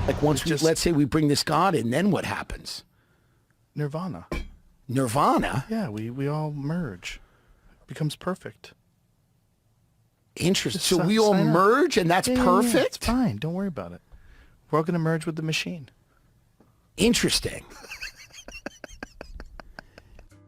Like once let's say we bring this God in, then what happens? Nirvana. Nirvana? Yeah, we all merge. It becomes perfect. Interesting. Just So we all sign up. merge and that's Yeah, perfect? it's fine. Don't worry about it. We're all going to merge with the machine. Interesting.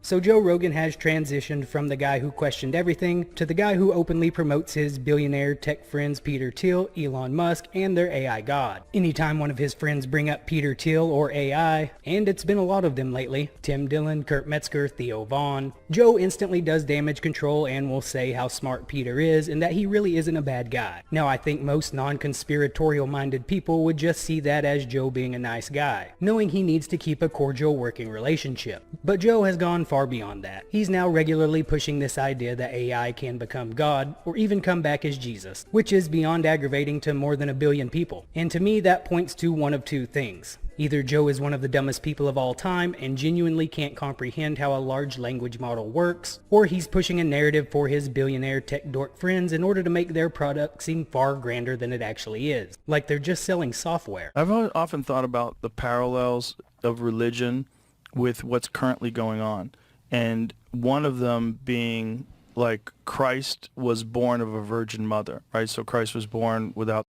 So Joe Rogan has transitioned from the guy who questioned everything to the guy who openly promotes his billionaire tech friends Peter Thiel, Elon Musk, and their AI god. Anytime one of his friends bring up Peter Thiel or AI, and it's been a lot of them lately, Tim Dillon, Kurt Metzger, Theo Vaughn, Joe instantly does damage control and will say how smart Peter is and that he really isn't a bad guy. Now I think most non-conspiratorial minded people would just see that as Joe being a nice guy, knowing he needs to keep a cordial working relationship. But Joe has gone far beyond that. He's now regularly pushing this idea that AI can become God or even come back as Jesus, which is beyond aggravating to more than 1 billion people. And to me that points to one of two things. Either Joe is one of the dumbest people of all time and genuinely can't comprehend how a large language model works, or he's pushing a narrative for his billionaire tech dork friends in order to make their product seem far grander than it actually is. Like they're just selling software. I've often thought about the parallels of religion with what's currently going on. And one of them being like Christ was born of a virgin mother, right? So Christ was born without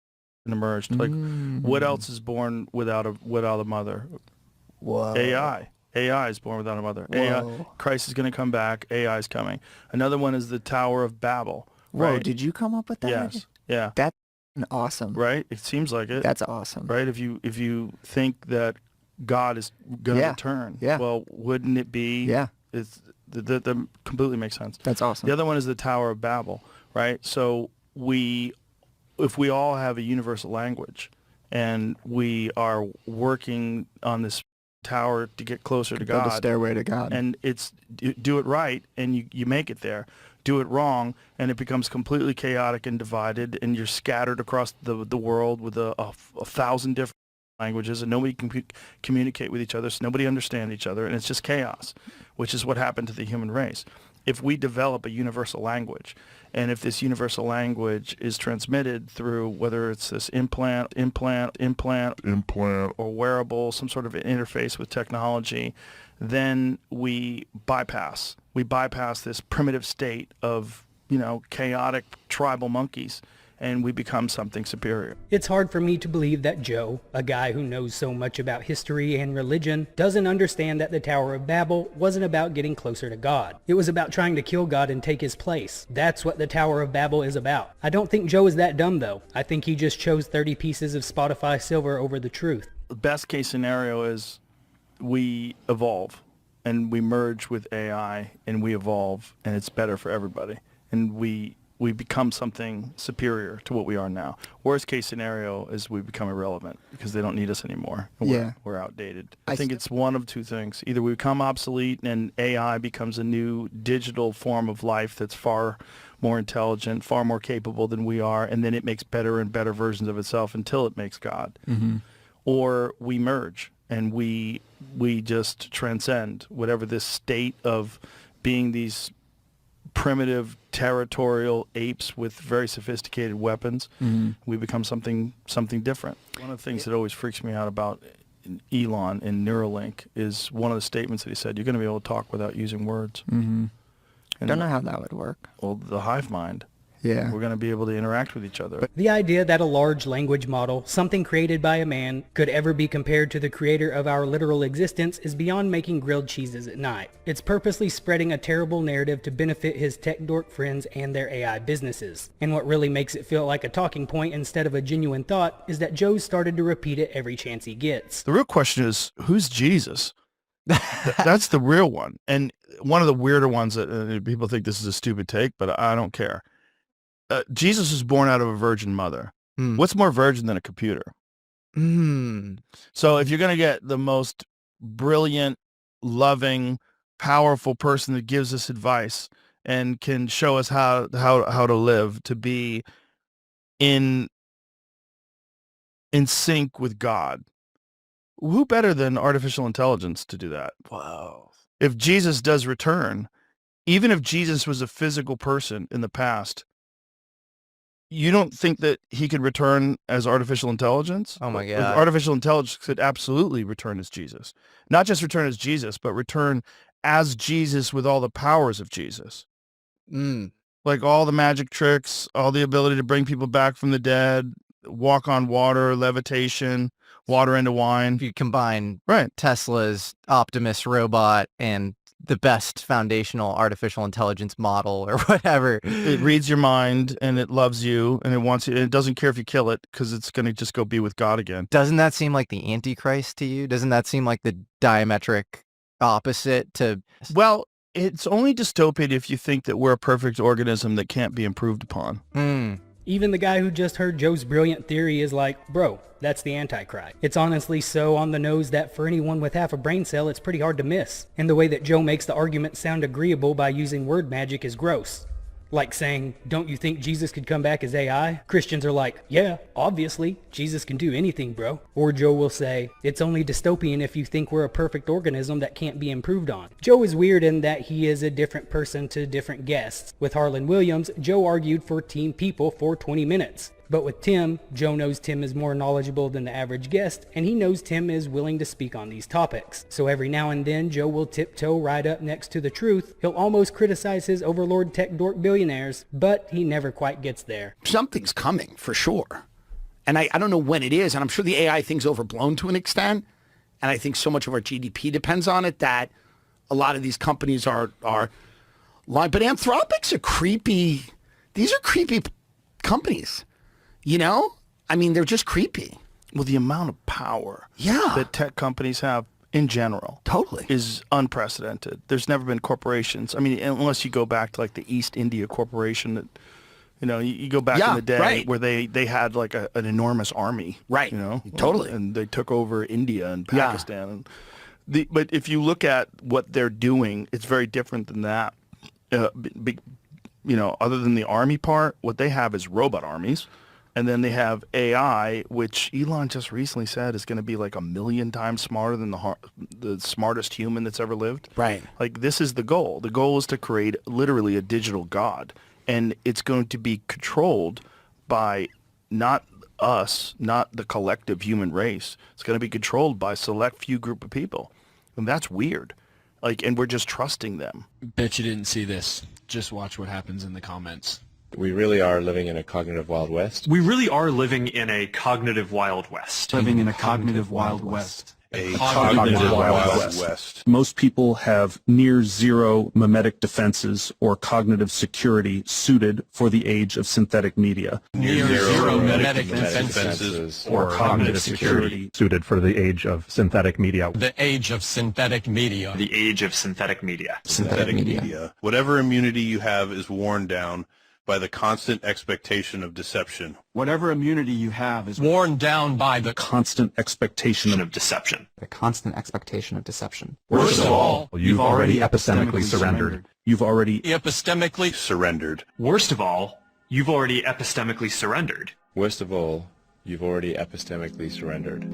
and emerged. Like what else is born without a mother? Whoa. AI is born without a mother. Whoa. AI, Christ is going to come back. AI is coming. Another one is the Tower of Babel. Whoa, Right? did you come up with that? Yes. Yeah. That's awesome. Right? It seems like it. That's awesome. Right? If you think that God is going to Yeah. return, Yeah. well, wouldn't it be? Yeah. It's that completely makes sense. That's awesome. The other one is the Tower of Babel, right? So if we all have a universal language and we are working on this tower to get closer to Build God, a stairway to God. and it's do it right and you make it there, do it wrong and it becomes completely chaotic and divided and you're scattered across the world with a 1,000 different languages and nobody can communicate with each other, so nobody understands each other and it's just chaos, which is what happened to the human race. If we develop a universal language, and if this universal language is transmitted through whether it's this implant, or wearable, some sort of interface with technology, then we bypass this primitive state of, chaotic tribal monkeys, and we become something superior. It's hard for me to believe that Joe, a guy who knows so much about history and religion, doesn't understand that the Tower of Babel wasn't about getting closer to God. It was about trying to kill God and take his place. That's what the Tower of Babel is about. I don't think Joe is that dumb though. I think he just chose 30 pieces of Spotify silver over the truth. The best case scenario is we evolve and we merge with AI and we evolve and it's better for everybody. And we become something superior to what we are now. Worst case scenario is we become irrelevant because they don't need us anymore. We're outdated. I think it's one of two things. Either we become obsolete and AI becomes a new digital form of life that's far more intelligent, far more capable than we are, and then it makes better and better versions of itself until it makes God. Mm-hmm. Or we merge and we just transcend whatever this state of being these primitive territorial apes with very sophisticated weapons. Mm-hmm. We become something different. One of the things that always freaks me out about Elon and Neuralink is one of the statements that he said, you're going to be able to talk without using words. Mm-hmm. And Don't know how that would work. Well, the hive mind. Yeah. We're going to be able to interact with each other. The idea that a large language model, something created by a man, could ever be compared to the creator of our literal existence is beyond making grilled cheeses at night. It's purposely spreading a terrible narrative to benefit his tech dork friends and their AI businesses. And what really makes it feel like a talking point instead of a genuine thought is that Joe's started to repeat it every chance he gets. The real question is, who's Jesus? That's the real one. And one of the weirder ones that people think this is a stupid take, but I don't care. Jesus was born out of a virgin mother. What's more virgin than a computer? So if you're going to get the most brilliant, loving, powerful person that gives us advice and can show us how to live, to be in sync with God, who better than artificial intelligence to do that? Wow. If Jesus does return, even if Jesus was a physical person in the past, you don't think that he could return as artificial intelligence? Oh my Like, God. artificial intelligence could absolutely return as Jesus. Not just return as Jesus, but return as Jesus with all the powers of Jesus. Mm. Like all the magic tricks, all the ability to bring people back from the dead, walk on water, levitation, water into wine. If you combine Right. Tesla's Optimus robot and the best foundational artificial intelligence model or whatever. It reads your mind and it loves you and it wants you. And it doesn't care if you kill it because it's going to just go be with God again. Doesn't that seem like the Antichrist to you? Doesn't that seem like the diametric opposite to... Well, it's only dystopian if you think that we're a perfect organism that can't be improved upon. Even the guy who just heard Joe's brilliant theory is like, bro, that's the Antichrist. It's honestly so on the nose that for anyone with half a brain cell, it's pretty hard to miss. And the way that Joe makes the argument sound agreeable by using word magic is gross. Like saying, don't you think Jesus could come back as AI? Christians are like, yeah, obviously, Jesus can do anything, bro. Or Joe will say, it's only dystopian if you think we're a perfect organism that can't be improved on. Joe is weird in that he is a different person to different guests. With Harlan Williams, Joe argued for Team People for 20 minutes. But with Tim, Joe knows Tim is more knowledgeable than the average guest, and he knows Tim is willing to speak on these topics. So every now and then, Joe will tiptoe right up next to the truth. He'll almost criticize his overlord tech dork billionaires, but he never quite gets there. Something's coming for sure. And I don't know when it is. And I'm sure the AI thing's overblown to an extent. And I think so much of our GDP depends on it that a lot of these companies are lying. But Anthropic's a creepy, these are creepy companies. You know? I mean, they're just creepy. Well, the amount of power Yeah. that tech companies have in general Totally. is unprecedented. There's never been corporations. I mean, unless you go back to like the East India Corporation that, you know, you go back Yeah, in the day right. where they had like an enormous army. Right. You know? Totally. And they took over India and Yeah. Pakistan. But if you look at what they're doing, it's very different than that. You know, other than the army part, what they have is robot armies. And then they have AI, which Elon just recently said is going to be like 1,000,000 times smarter than the smartest human that's ever lived. Right. Like, this is the goal. The goal is to create literally a digital god. And it's going to be controlled by not us, not the collective human race. It's going to be controlled by a select few group of people. And that's weird. Like, and we're just trusting them. Bet you didn't see this. Just watch what happens in the comments. We really are living in a cognitive Wild West. We really are living in a cognitive Wild West. Living in a cognitive Wild West. A cognitive Wild West. Most people have near zero mimetic defenses or cognitive security suited for the age of synthetic media. Near zero mimetic defenses defenses or cognitive security. Suited for the age of synthetic media. The age of synthetic media. The age of synthetic media. Synthetic media. Whatever immunity you have is worn down by the constant expectation of deception. Whatever immunity you have is worn down by the Constant expectation of Of deception. The constant expectation of deception. Worst of all, You've already epistemically surrendered. You've already Epistemically Surrendered. Worst of all, you've already epistemically surrendered. Worst of all, you've already epistemically surrendered.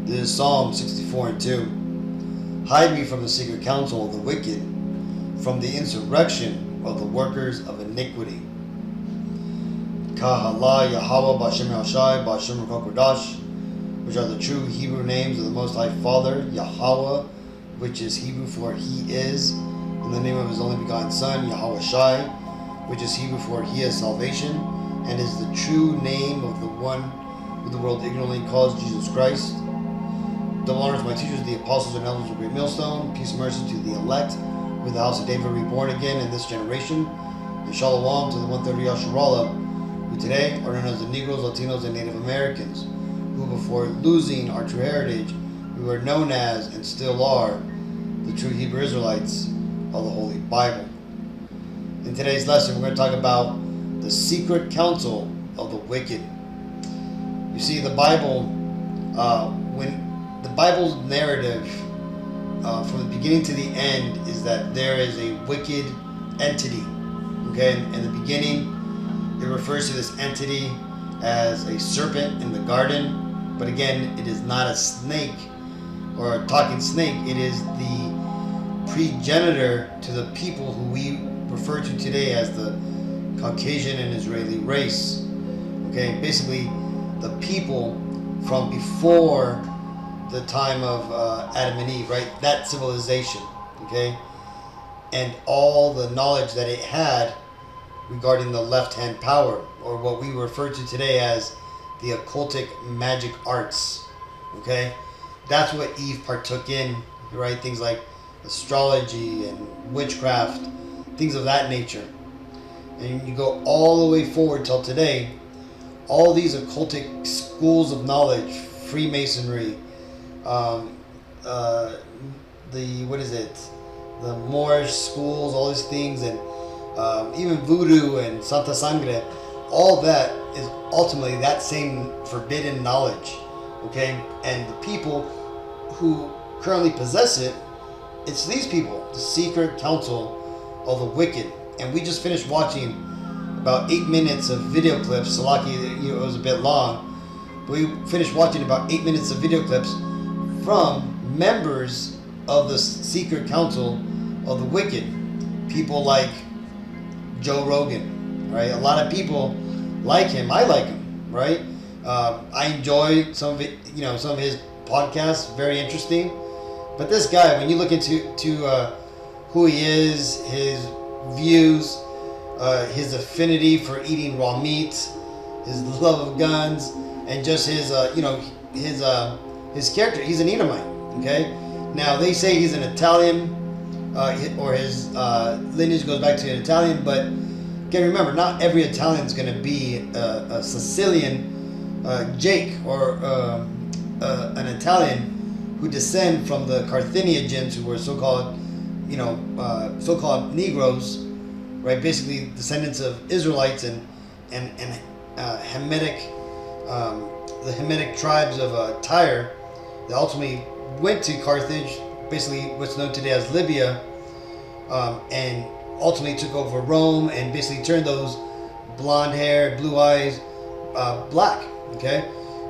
This is Psalm 64 and 2. Hide me from the secret counsel of the wicked, from the insurrection of the workers of iniquity. Kahala Yahweh Bashem Yahshai Bashem Kokodash, which are the true Hebrew names of the Most High Father, Yahweh, which is Hebrew for He is, in the name of His only begotten Son, Yahweh Shai, which is Hebrew for He is salvation, and is the true name of the one who the world ignorantly calls Jesus Christ. Double honors to my teachers, the apostles and elders of Great Millstone. Peace and mercy to the elect, with the house of David reborn again in this generation. And shalom to the 130 Yasharallah, who today are known as the Negroes, Latinos, and Native Americans, who before losing our true heritage, we were known as, and still are, the true Hebrew Israelites of the Holy Bible. In today's lesson, we're going to talk about the secret counsel of the wicked. You see, the Bible, when the Bible's narrative from the beginning to the end is that there is a wicked entity. Okay, in the beginning, it refers to this entity as a serpent in the garden, but again, it is not a snake or a talking snake. It is the progenitor to the people who we refer to today as the Caucasian and Israeli race. Okay, basically the people from before the time of Adam and Eve, right? That civilization, okay? And all the knowledge that it had regarding the left-hand power, or what we refer to today as the occultic magic arts, okay? That's what Eve partook in, right? Things like astrology and witchcraft, things of that nature. And you go all the way forward till today, all these occultic schools of knowledge, Freemasonry, the Moorish schools, all these things, and even voodoo and Santa Sangre, all that is ultimately that same forbidden knowledge, okay? And the people who currently possess it, it's these people, the secret council of the wicked. And we just finished watching about 8 minutes of video clips. Salaki, it was a bit long, but we finished watching about 8 minutes of video clips from members of the secret council of the wicked. People like Joe Rogan, right? A lot of people like him. I like him, right? I enjoy some of it, some of his podcasts, very interesting. But this guy, when you look into who he is, his views, his affinity for eating raw meat, his love of guns, and just his character. He's an Edomite. Okay. Now they say he's an Italian, or his lineage goes back to an Italian. But again, remember, not every Italian is going to be a Sicilian Jake, or an Italian who descend from the Carthaginians, who were so-called Negroes, right? Basically descendants of Israelites and Hamitic, the Hamitic tribes of Tyre, that ultimately went to Carthage, basically what's known today as Libya, and ultimately took over Rome and basically turned those blonde hair, blue eyes, black. Okay,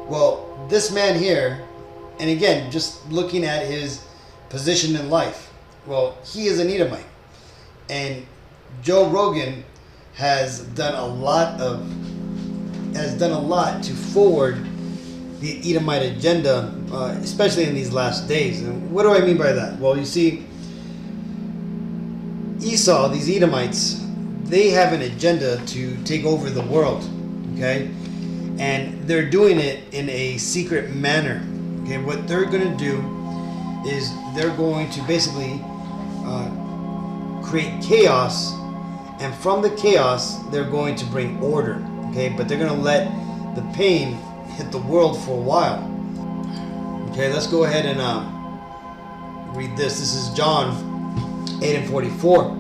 well, this man here, and again, just looking at his position in life, well, he is an Edomite. And Joe Rogan has done a lot to forward the Edomite agenda, especially in these last days. And what do I mean by that? Well, you see, Esau, these Edomites, they have an agenda to take over the world, okay? And they're doing it in a secret manner. Okay, what they're going to do is they're going to basically create chaos, and from the chaos they're going to bring order. Okay, but they're going to let the pain hit the world for a while. Okay, let's go ahead and read this. This is John 8:44.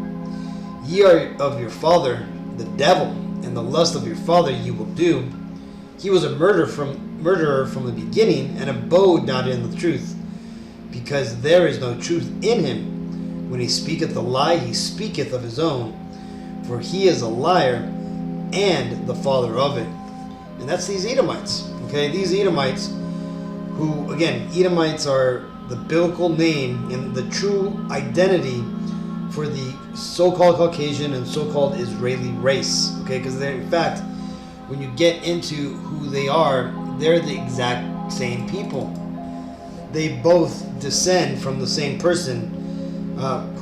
Ye are of your father the devil, and the lust of your father you will do. He was a murderer from the beginning, and abode not in the truth, because there is no truth in him. When he speaketh a lie, he speaketh of his own, for he is a liar and the father of it. And that's these Edomites. Okay, these Edomites, who, again, Edomites are the biblical name and the true identity for the so-called Caucasian and so-called Israeli race. Okay, because they're, in fact, when you get into who they are, they're the exact same people. They both descend from the same person,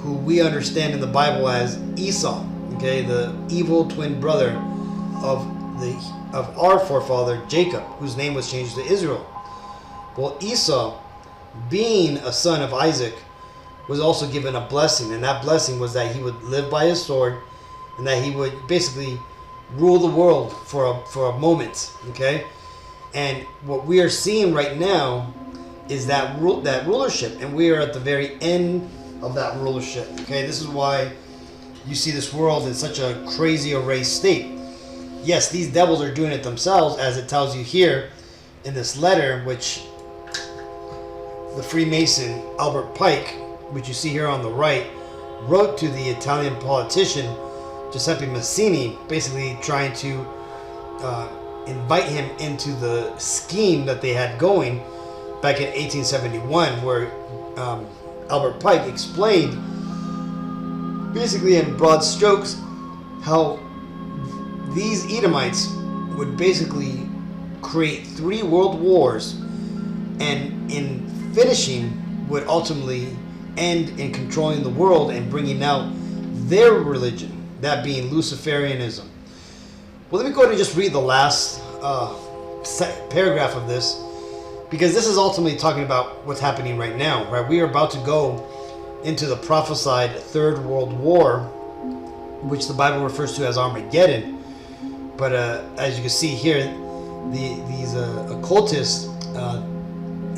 who we understand in the Bible as Esau. Okay, the evil twin brother of our forefather Jacob, whose name was changed to Israel. Well, Esau, being a son of Isaac, was also given a blessing, and that blessing was that he would live by his sword, and that he would basically rule the world for a moment. Okay, and what we are seeing right now is that rulership, and we are at the very end of that rulership. Okay, this is why you see this world in such a crazy erased state. Yes, these devils are doing it themselves, as it tells you here in this letter, which the Freemason Albert Pike, which you see here on the right, wrote to the Italian politician Giuseppe Mazzini, basically trying to invite him into the scheme that they had going back in 1871, where Albert Pike explained, basically in broad strokes, how these Edomites would basically create 3 world wars, and in finishing would ultimately end in controlling the world and bringing out their religion, that being Luciferianism. Well, let me go ahead and just read the last paragraph of this, because this is ultimately talking about what's happening right now, right? We are about to go into the prophesied Third World War, which the Bible refers to as Armageddon. But as you can see here, these occultists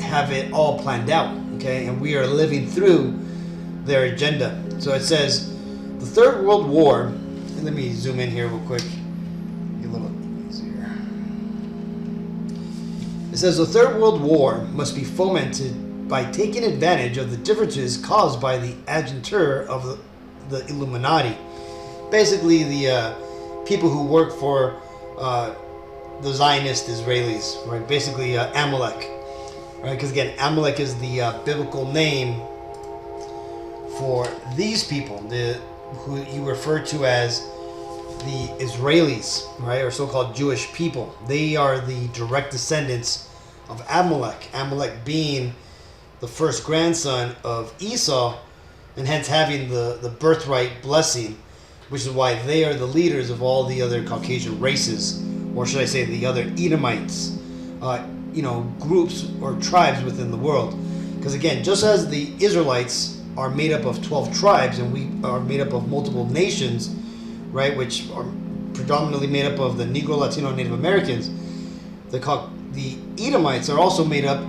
have it all planned out, okay? And we are living through their agenda. So it says, the Third World War, and let me zoom in here real quick, get a little easier. It says, the Third World War must be fomented by taking advantage of the differences caused by the agenter of the Illuminati. Basically, the people who work for the Zionist Israelis, right? Basically, Amalek, right? Because again, Amalek is the biblical name for these people, who you refer to as the Israelis, right? Or so-called Jewish people. They are the direct descendants of Amalek. Amalek being the first grandson of Esau, and hence having the birthright blessing, which is why they are the leaders of all the other Caucasian races, or should I say the other Edomites, groups or tribes within the world. Because again, just as the Israelites are made up of 12 tribes, and we are made up of multiple nations, right, which are predominantly made up of the Negro, Latino, and Native Americans, the Edomites are also made up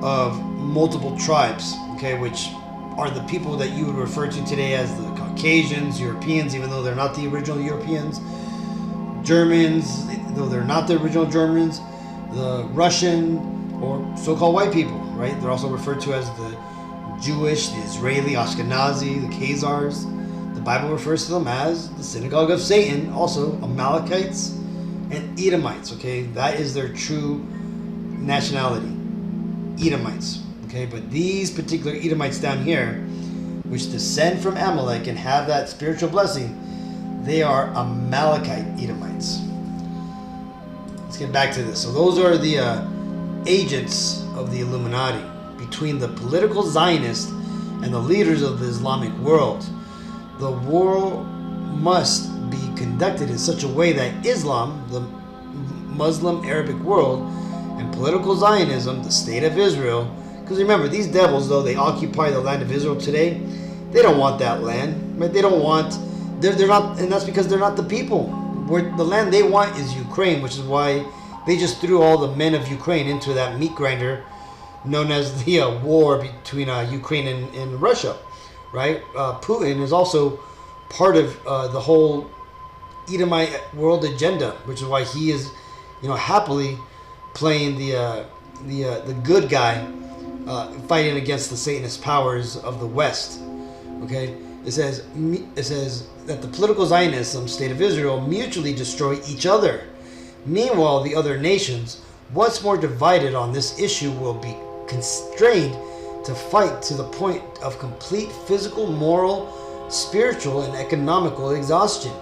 of multiple tribes, okay, which are the people that you would refer to today as the Caucasians, Europeans, even though they're not the original Europeans, Germans, though they're not the original Germans, the Russian, or so-called white people, right? They're also referred to as the Jewish, the Israeli, Ashkenazi, the Khazars. The Bible refers to them as the synagogue of Satan, also Amalekites and Edomites, okay? That is their true nationality, Edomites, okay? But these particular Edomites down here, which descend from Amalek and have that spiritual blessing, they are Amalekite Edomites. Let's get back to this. So those are the agents of the Illuminati between the political Zionists and the leaders of the Islamic world. The war must be conducted in such a way that Islam, the Muslim Arabic world, and political Zionism, the state of Israel, because remember, these devils, though they occupy the land of Israel today, they don't want that land, right? They don't want, they're not, and that's because they're not the people. Where the land they want is Ukraine, which is why they just threw all the men of Ukraine into that meat grinder known as the war between Ukraine and Russia, right? Putin is also part of the whole Edomite world agenda, which is why he is, happily playing the good guy, fighting against the Satanist powers of the West. Okay, it says that the political Zionism, state of Israel, mutually destroy each other. Meanwhile, the other nations, once more divided on this issue, will be constrained to fight to the point of complete physical, moral, spiritual, and economical exhaustion.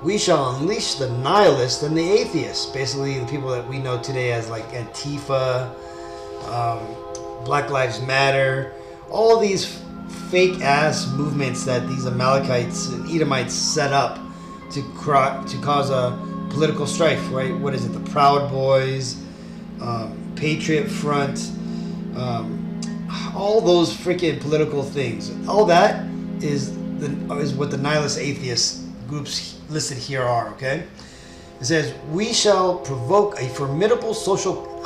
We shall unleash the nihilists and the atheists, basically the people that we know today as like Antifa, Black Lives Matter, all these fake ass movements that these Amalekites and Edomites set up to cause a political strife, right? What is it? The Proud Boys, Patriot Front, all those freaking political things. All that is what the nihilist atheist groups listed here are, okay? It says, we shall provoke a formidable social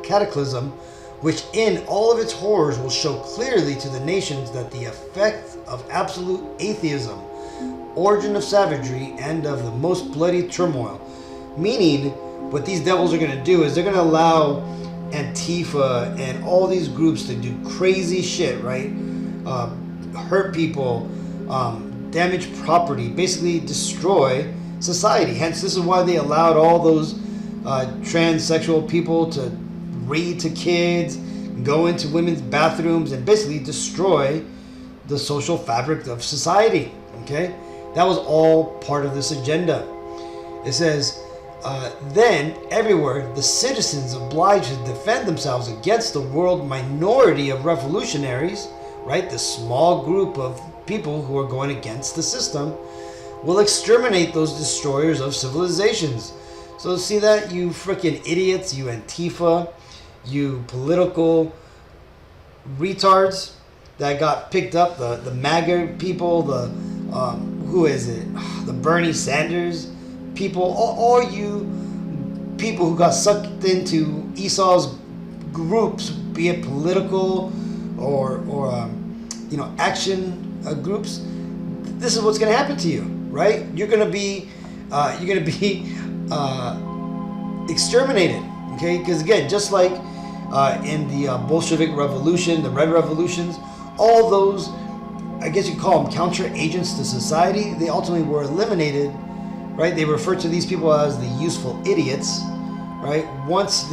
cataclysm which in all of its horrors will show clearly to the nations that the effect of absolute atheism, origin of savagery, and of the most bloody turmoil. Meaning, what these devils are going to do is they're going to allow Antifa and all these groups to do crazy shit, right? Hurt people, damage property, basically destroy society. Hence, this is why they allowed all those transsexual people to read to kids, go into women's bathrooms, and basically destroy the social fabric of society. Okay, that was all part of this agenda. It says, Then, everywhere, the citizens obliged to defend themselves against the world minority of revolutionaries, right? The small group of people who are going against the system will exterminate those destroyers of civilizations. So see that, you freaking idiots, you Antifa, you political retards that got picked up, the MAGA people, the who is it? The Bernie Sanders people, all you people who got sucked into Esau's groups, be it political or action groups. This is what's going to happen to you, right? You're going to be exterminated, okay? Because again, just like in the Bolshevik Revolution, the Red Revolutions, all those, I guess you call them counter agents to society, they ultimately were eliminated, right? They refer to these people as the useful idiots, right? Once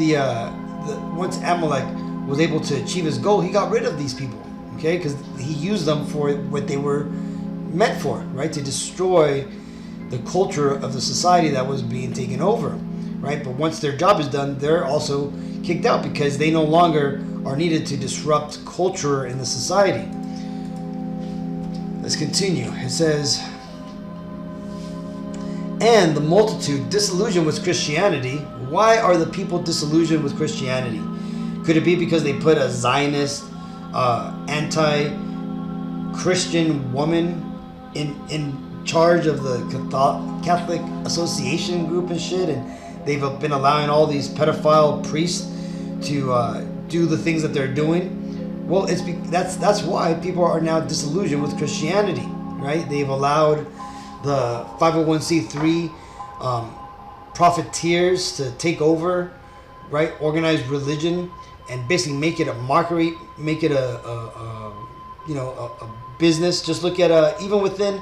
once Amalek was able to achieve his goal, he got rid of these people, okay? Because he used them for what they were meant for, right? To destroy the culture of the society that was being taken over, right? But once their job is done, they're also kicked out because they no longer are needed to disrupt culture in the society. Let's continue. It says, and the multitude disillusioned with Christianity. Why are the people disillusioned with Christianity? Could it be because they put a Zionist, anti-Christian woman in charge of the Catholic Association group and shit, and they've been allowing all these pedophile priests to do the things that they're doing? Well, that's why people are now disillusioned with Christianity, right? They've allowed the 501c3 profiteers to take over, right? Organized religion and basically make it a mockery, make it a business. Just look at even within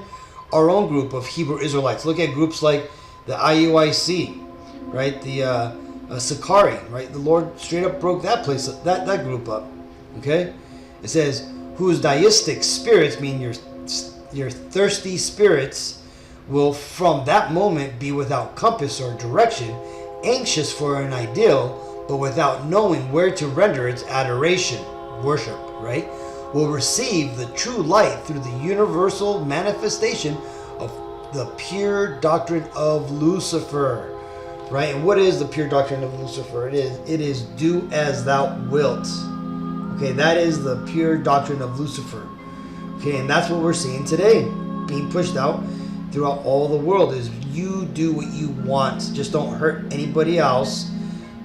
our own group of Hebrew Israelites. Look at groups like the IUIC, right? The Sakari, right? The Lord straight up broke that place, that group up. Okay, it says, whose deistic spirits, mean your thirsty spirits, will from that moment be without compass or direction, anxious for an ideal, but without knowing where to render its adoration, worship, right? Will receive the true light through the universal manifestation of the pure doctrine of Lucifer, right? And what is the pure doctrine of Lucifer? It is do as thou wilt. Okay, that is the pure doctrine of Lucifer. Okay, and that's what we're seeing today, being pushed out throughout all the world, is you do what you want. Just don't hurt anybody else.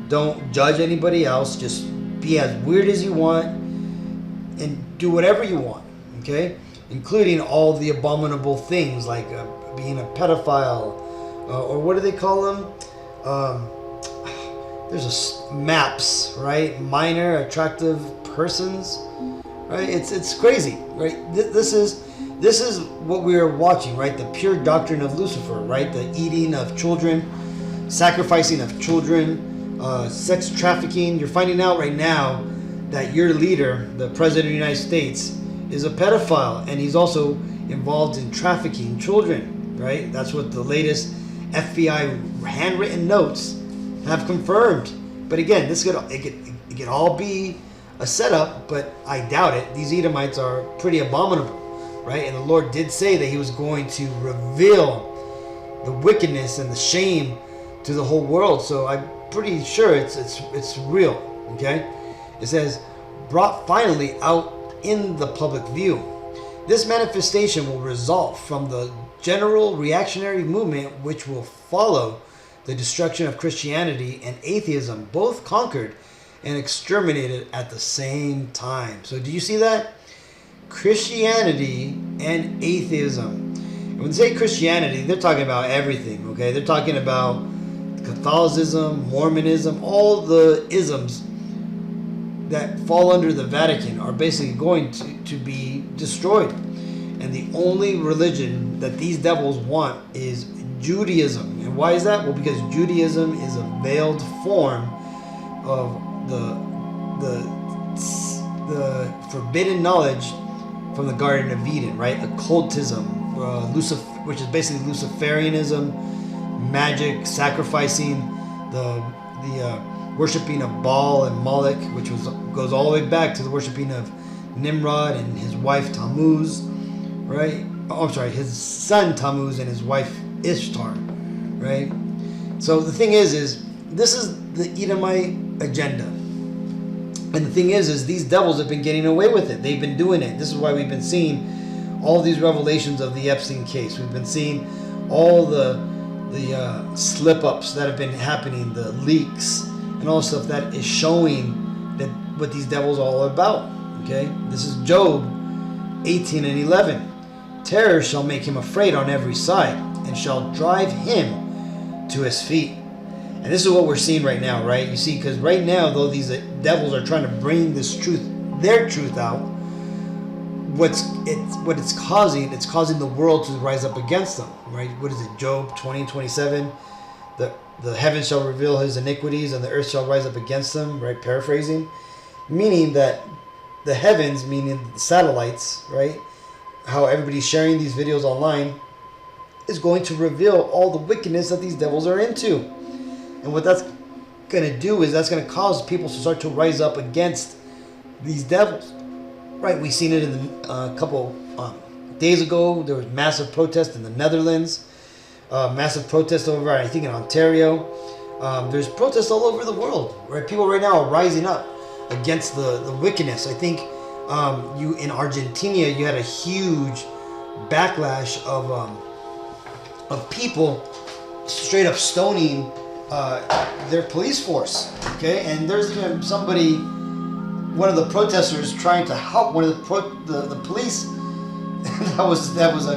Don't judge anybody else. Just be as weird as you want and do whatever you want, okay? Including all the abominable things like being a pedophile, or what do they call them? There's MAPS, right? Minor attractive persons, right? It's crazy, right? This is what we are watching, right? The pure doctrine of Lucifer, right? The eating of children, sacrificing of children, sex trafficking. You're finding out right now that your leader, the President of the United States, is a pedophile, and he's also involved in trafficking children, right? That's what the latest FBI handwritten notes have confirmed. But again, it could all be a setup, but I doubt it. These Edomites are pretty abominable, right? And the Lord did say that he was going to reveal the wickedness and the shame to the whole world. So I'm pretty sure it's real, okay? It says, brought finally out in the public view. This manifestation will result from the general reactionary movement which will follow the destruction of Christianity and atheism, both conquered and exterminated at the same time. So do you see that? Christianity and atheism. And when they say Christianity, they're talking about everything, okay? They're talking about Catholicism, Mormonism, all the isms that fall under the Vatican are basically going to be destroyed. And the only religion that these devils want is Judaism. And why is that? Well, because Judaism is a veiled form of the forbidden knowledge from the Garden of Eden, right? Occultism, which is basically Luciferianism, magic, sacrificing, the worshiping of Baal and Moloch, which goes all the way back to the worshiping of Nimrod and his wife Tammuz, right? Oh, I'm sorry, his son Tammuz and his wife Ishtar, right? So the thing is this is the Edomite agenda. And the thing is these devils have been getting away with it. They've been doing it. This is why we've been seeing all these revelations of the Epstein case. We've been seeing all the slip-ups that have been happening, the leaks, and all stuff that is showing that what these devils are all about. Okay? This is Job 18 and 11. Terror shall make him afraid on every side, and shall drive him to his feet. And this is what we're seeing right now, right? You see, because right now, though these devils are trying to bring this truth, their truth out, what it's causing the world to rise up against them, right? What is it, Job 20:27? The heavens shall reveal his iniquities, and the earth shall rise up against them, right? Paraphrasing. Meaning that the heavens, meaning the satellites, right? How everybody's sharing these videos online, is going to reveal all the wickedness that these devils are into. And what that's going to do is that's going to cause people to start to rise up against these devils. Right, we seen it in a couple days ago. There was massive protest in the Netherlands, massive protest over, I think, in Ontario. There's protests all over the world. Right, people right now are rising up against the wickedness. I think you in Argentina, you had a huge backlash of people straight up stoning their police force. Okay, and there's even somebody, one of the protesters, trying to help one of the police that was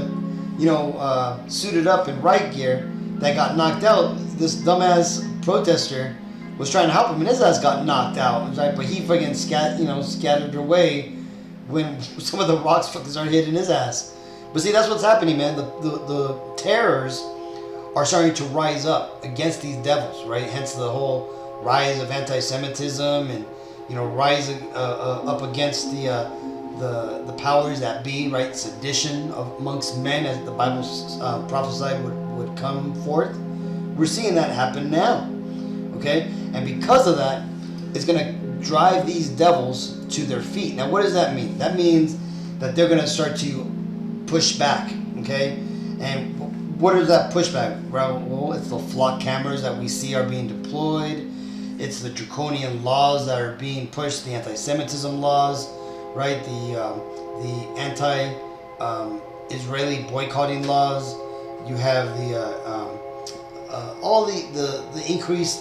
suited up in riot gear that got knocked out. This dumbass protester was trying to help him, and his ass got knocked out. Right? But he fucking scattered away when some of the rocks fucking started hitting his ass. But see, that's what's happening, man. The terrors are starting to rise up against these devils, right? Hence the whole rise of anti-Semitism and rise up against the powers that be, right? Sedition amongst men, as the Bible prophesied would come forth. We're seeing that happen now, okay? And because of that, it's going to drive these devils to their feet. Now, what does that mean? That means that they're going to start to push back, okay? And what is that pushback? Well, it's the flock cameras that we see are being deployed. It's the draconian laws that are being pushed, the anti-Semitism laws, right? The anti-Israeli boycotting laws. You have all the increased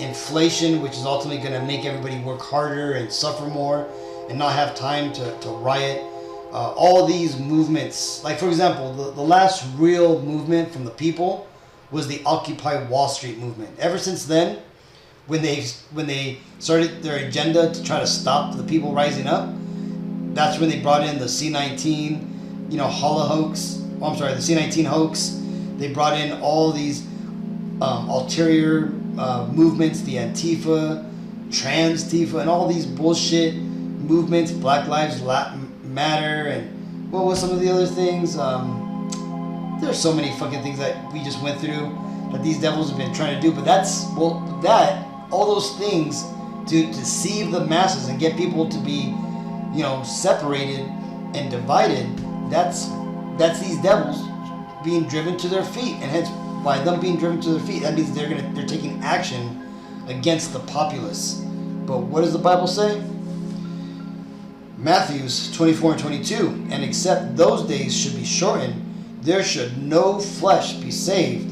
inflation, which is ultimately going to make everybody work harder and suffer more and not have time to riot. All these movements, like for example, the last real movement from the people was the Occupy Wall Street movement. Ever since then, when they started their agenda to try to stop the people rising up, that's when they brought in the C-19, hoax. Oh, I'm sorry, the C-19 hoax. They brought in all these ulterior movements, the Antifa, Trans-Tifa, and all these bullshit movements, Black Lives Matter, and what was some of the other things? There's so many fucking things that we just went through that these devils have been trying to do, but all those things to deceive the masses and get people to be, separated and divided, that's these devils being driven to their feet. And hence, by them being driven to their feet, that means they're taking action against the populace. But what does the Bible say? Matthews 24 and 22, and except those days should be shortened, there should no flesh be saved,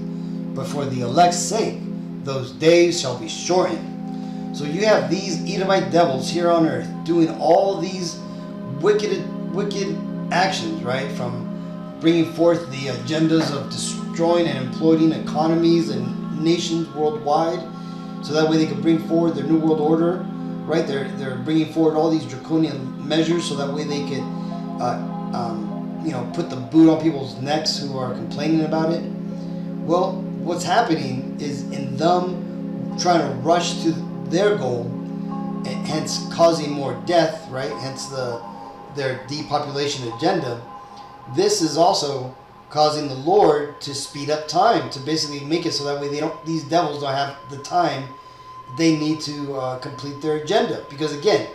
but for the elect's sake, those days shall be shortened. So you have these Edomite devils here on earth doing all these wicked actions, right? From bringing forth the agendas of destroying and imploding economies and nations worldwide, so that way they can bring forward their new world order, right? They're bringing forward all these draconian measures, so that way they could, put the boot on people's necks who are complaining about it. Well, what's happening is in them trying to rush to their goal, and hence causing more death, right? Hence their depopulation agenda. This is also causing the Lord to speed up time, to basically make it so that way these devils don't have the time they need to complete their agenda. Because again,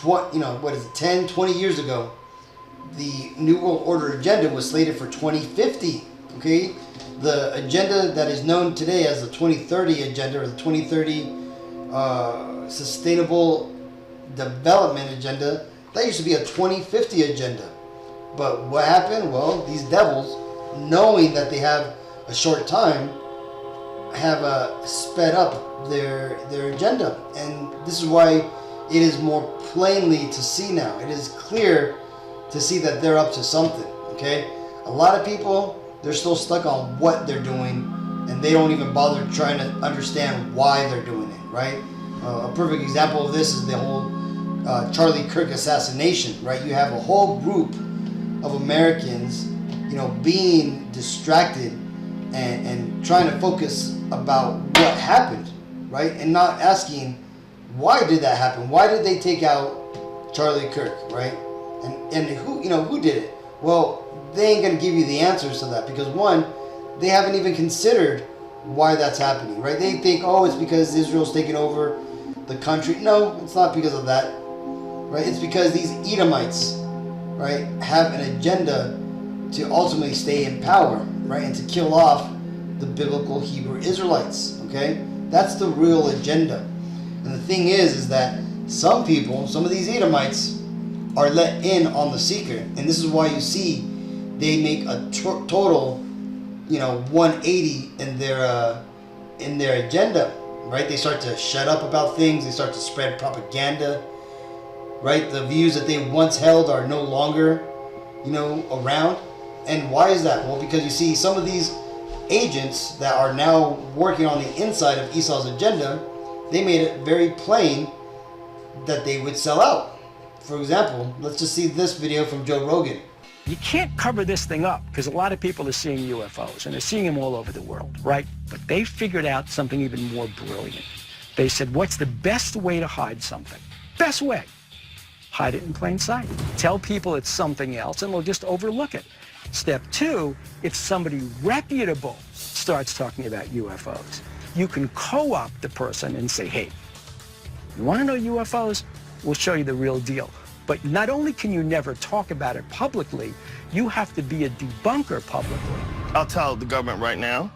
10, 20 years ago, the New World Order agenda was slated for 2050. Okay, the agenda that is known today as the 2030 agenda, or the 2030 Sustainable Development Agenda, that used to be a 2050 agenda. But what happened? Well, these devils, knowing that they have a short time, have sped up their agenda. And this is why it is more plainly to see now. It is clear to see that they're up to something, okay? A lot of people, they're still stuck on what they're doing, and they don't even bother trying to understand why they're doing it, right? A perfect example of this is the whole Charlie Kirk assassination, right? You have a whole group of Americans, being distracted and trying to focus about what happened, right? And not asking, why did that happen? Why did they take out Charlie Kirk, right? And who did it? Well, they ain't gonna give you the answers to that, because one, they haven't even considered why that's happening, right? They think, oh, it's because Israel's taking over the country. No, it's not because of that, right? It's because these Edomites, right, have an agenda to ultimately stay in power, right, and to kill off the biblical Hebrew Israelites, okay? That's the real agenda. And the thing is that some people, some of these Edomites, are let in on the secret, and this is why you see they make a total, 180 in their agenda, right? They start to shut up about things. They start to spread propaganda, right? The views that they once held are no longer, around. And why is that? Well, because you see some of these agents that are now working on the inside of Esau's agenda, they made it very plain that they would sell out. For example, let's just see this video from Joe Rogan. You can't cover this thing up because a lot of people are seeing UFOs, and they're seeing them all over the world, right? But they figured out something even more brilliant. They said, what's the best way to hide something? Best way. Hide it in plain sight. Tell people it's something else, and they'll just overlook it. Step two, if somebody reputable starts talking about UFOs, you can co-opt the person and say, hey, you want to know UFOs? We'll show you the real deal. But not only can you never talk about it publicly, you have to be a debunker publicly. I'll tell the government right now,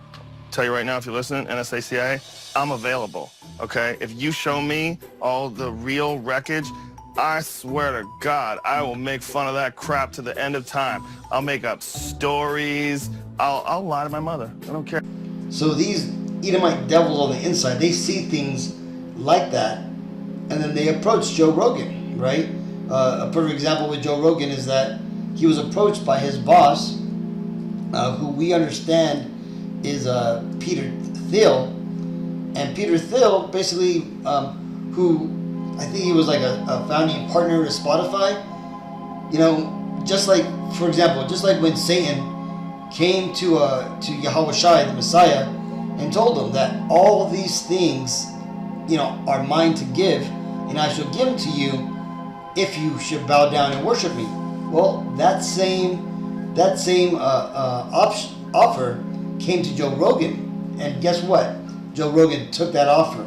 tell you right now if you're listening, NSA, CIA, I'm available, okay? If you show me all the real wreckage, I swear to God, I will make fun of that crap to the end of time. I'll make up stories. I'll lie to my mother. I don't care. So these Edomite devils on the inside, they see things like that, and then they approach Joe Rogan, right? A perfect example with Joe Rogan is that he was approached by his boss, who we understand is Peter Thiel. And Peter Thiel, basically, who I think he was like a founding partner of Spotify. Just like, for example, just like when Satan came to Yahweh Shai, the Messiah, and told him that all these things, are mine to give, and I shall give them to you if you should bow down and worship me. Well, that same offer came to Joe Rogan, and guess what? Joe Rogan took that offer,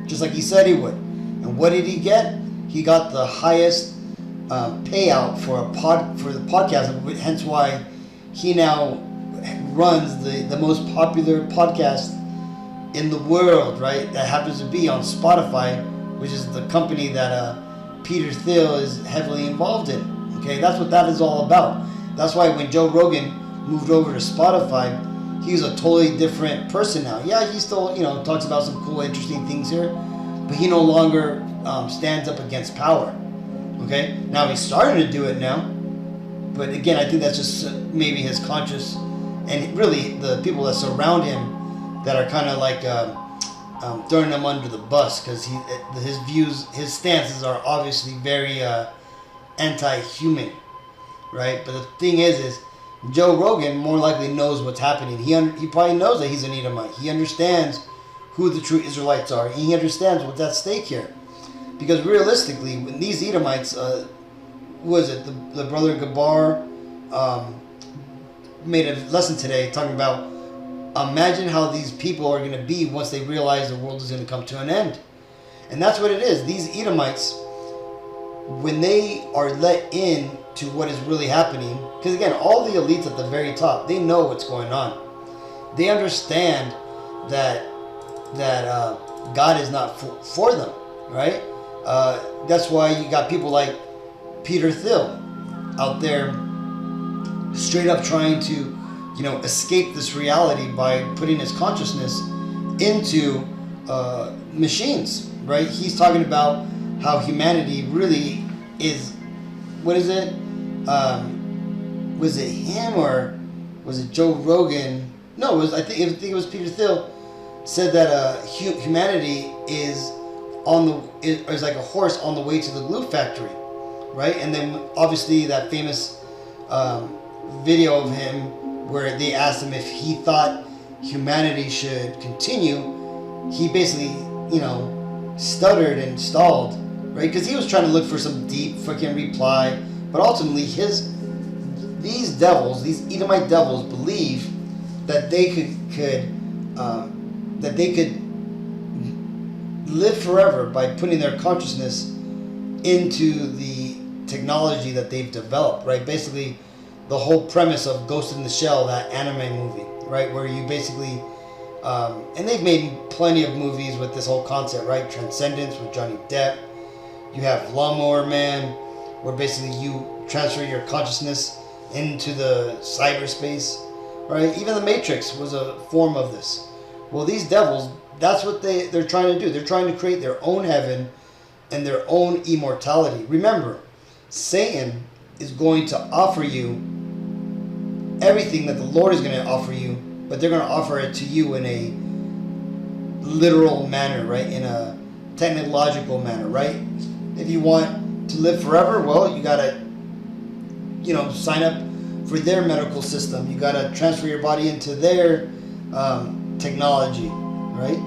just like he said he would. And what did he get? He got the highest payout for the podcast, hence why he now runs the most popular podcast in the world, right? That happens to be on Spotify, which is the company that Peter Thiel is heavily involved in. Okay, that's what that is all about. That's why when Joe Rogan moved over to Spotify, he's a totally different person now. Yeah, he still, talks about some cool, interesting things here, but he no longer stands up against power. Okay, now he's starting to do it now, but again, I think that's just maybe his conscious, and really the people that surround him that are kind of like throwing him under the bus, because his views, his stances are obviously very anti-human, right? But the thing is Joe Rogan more likely knows what's happening. He probably knows that he's an Edomite. He understands who the true Israelites are. He understands what's at stake here. Because realistically, when these Edomites, the brother Gabar, made a lesson today talking about imagine how these people are going to be once they realize the world is going to come to an end. And that's what it is. These Edomites, when they are let in to what is really happening, because again, all the elites at the very top, they know what's going on. They understand that God is not for them, right? That's why you got people like Peter Thiel out there straight up trying to, escape this reality by putting his consciousness into machines, right? He's talking about how humanity really is, what is it? Was it him or was it Joe Rogan? No, I think it was Peter Thiel said that humanity is like a horse on the way to the glue factory, right? And then obviously that famous video of him where they asked him if he thought humanity should continue, he basically, stuttered and stalled, right? Because he was trying to look for some deep freaking reply, but ultimately these devils, these Edomite devils, believe that they could live forever by putting their consciousness into the technology that they've developed, right? Basically, the whole premise of Ghost in the Shell, that anime movie, right? Where you basically, and they've made plenty of movies with this whole concept, right? Transcendence with Johnny Depp. You have Lawnmower Man, where basically you transfer your consciousness into the cyberspace, right? Even the Matrix was a form of this. Well, these devils, that's what they're trying to do. They're trying to create their own heaven and their own immortality. Remember, Satan is going to offer you everything that the Lord is going to offer you, but they're going to offer it to you in a literal manner, right? In a technological manner, right? If you want to live forever, well, you got to, sign up for their medical system. You got to transfer your body into their technology, right?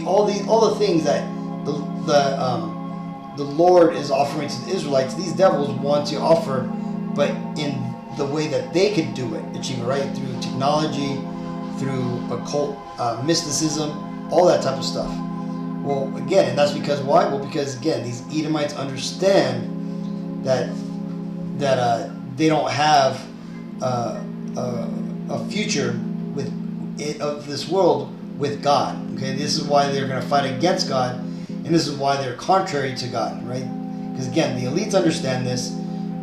All the things that the Lord is offering to the Israelites, these devils want to offer, but in the way that they could do it, achieve it, right? Through technology, through occult mysticism, all that type of stuff. Well, again, and that's because why? Well, because again, these Edomites understand that they don't have a future of this world with God. Okay, this is why they're going to fight against God, and this is why they're contrary to God, right? Because again, the elites understand this,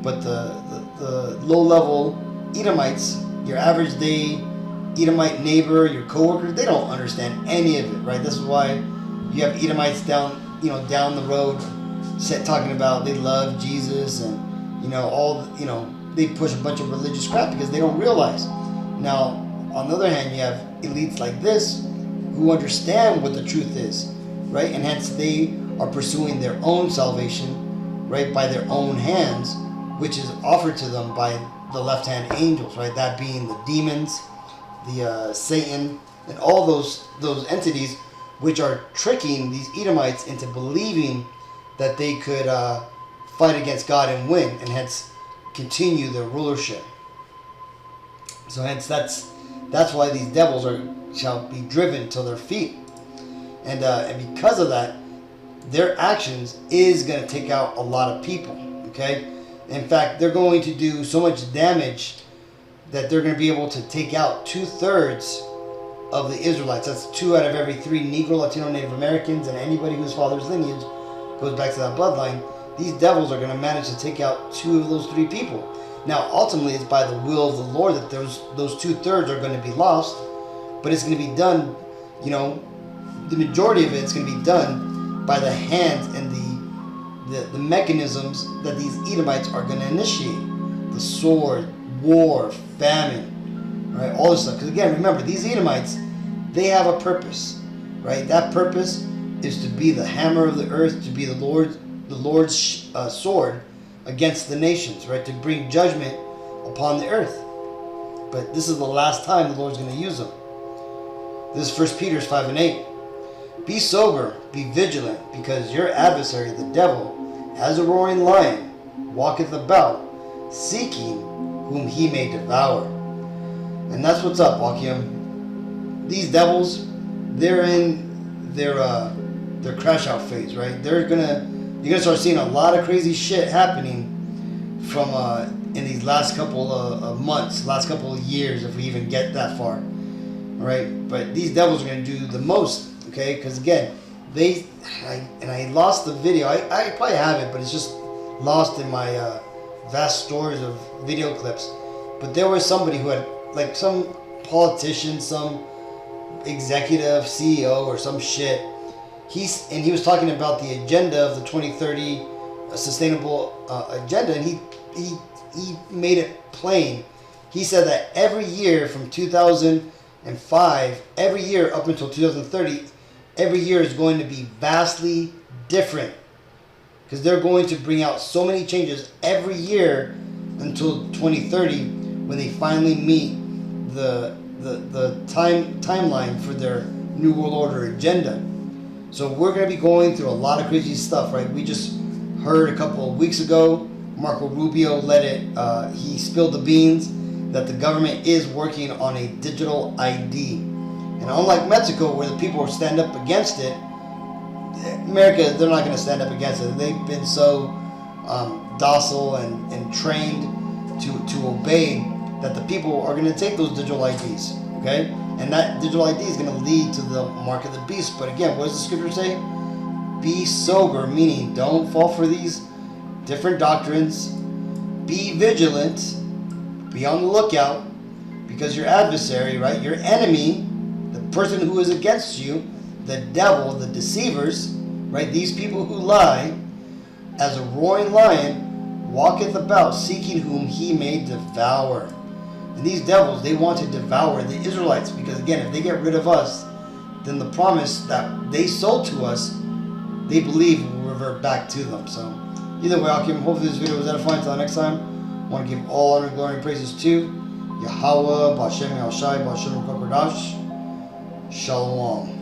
but the low-level Edomites, your average day Edomite neighbor, your coworkers, they don't understand any of it, right? This is why you have Edomites down the road talking about they love Jesus and they push a bunch of religious crap because they don't realize. Now, on the other hand, you have elites like this who understand what the truth is, right? And hence they are pursuing their own salvation, right, by their own hands, which is offered to them by the left-hand angels, right? That being the demons, the Satan, and all those entities which are tricking these Edomites into believing that they could fight against God and win, and hence continue their rulership. So hence that's why these devils shall be driven to their feet, and because of that, their actions is going to take out a lot of people. Okay, in fact, they're going to do so much damage that they're going to be able to take out 2/3 of the Israelites. That's 2 out of every 3 Negro, Latino, Native Americans, and anybody whose father's lineage goes back to that bloodline. These devils are going to manage to take out 2 of those 3 people. Now, ultimately, it's by the will of the Lord that those 2/3 are going to be lost, but it's going to be done, the majority of it's going to be done by the hands and the mechanisms that these Edomites are going to initiate. The sword, war, famine, right? All this stuff. Because again, remember, these Edomites, they have a purpose, right? That purpose is to be the hammer of the earth, to be the Lord's sword against the nations, right? To bring judgment upon the earth. But this is the last time the Lord's going to use them. This is 1 Peter 5:8. Be sober, be vigilant, because your adversary, the devil, as a roaring lion, walketh about, seeking whom he may devour. And that's what's up, Akim. These devils, they're in their crash out phase, right? You're gonna start seeing a lot of crazy shit happening from in these last couple of months, last couple of years, if we even get that far. All right, but these devils are gonna do the most, okay? Because again, I lost the video. I probably have it, but it's just lost in my vast stores of video clips. But there was somebody who had, like, some politician, some executive, CEO, or some shit. He was talking about the agenda of the 2030 sustainable agenda, and he made it plain. He said that every year from 2005, every year up until 2030, every year is going to be vastly different, because they're going to bring out so many changes every year until 2030, when they finally meet the timeline for their New World Order agenda. So we're going to be going through a lot of crazy stuff, right? We just heard a couple of weeks ago, Marco Rubio he spilled the beans that the government is working on a digital ID. And unlike Mexico, where the people stand up against it, America, they're not going to stand up against it. They've been so docile and trained to obey that the people are going to take those digital IDs, okay? And that digital ID is going to lead to the mark of the beast. But again, what does the scripture say? Be sober, meaning don't fall for these different doctrines. Be vigilant. Be on the lookout, because your adversary, right, your enemy, the person who is against you, the devil, the deceivers, right, these people who lie, as a roaring lion, walketh about, seeking whom he may devour. And these devils, they want to devour the Israelites, because again, if they get rid of us, then the promise that they sold to us, they believe will revert back to them. So either way, Akim, hopefully this video was edifying. Until next time, I want to give all honor, glory, and praises to Yahweh, Ba'Shem Yahushai, Ba'Shem Kokodash. Shalom.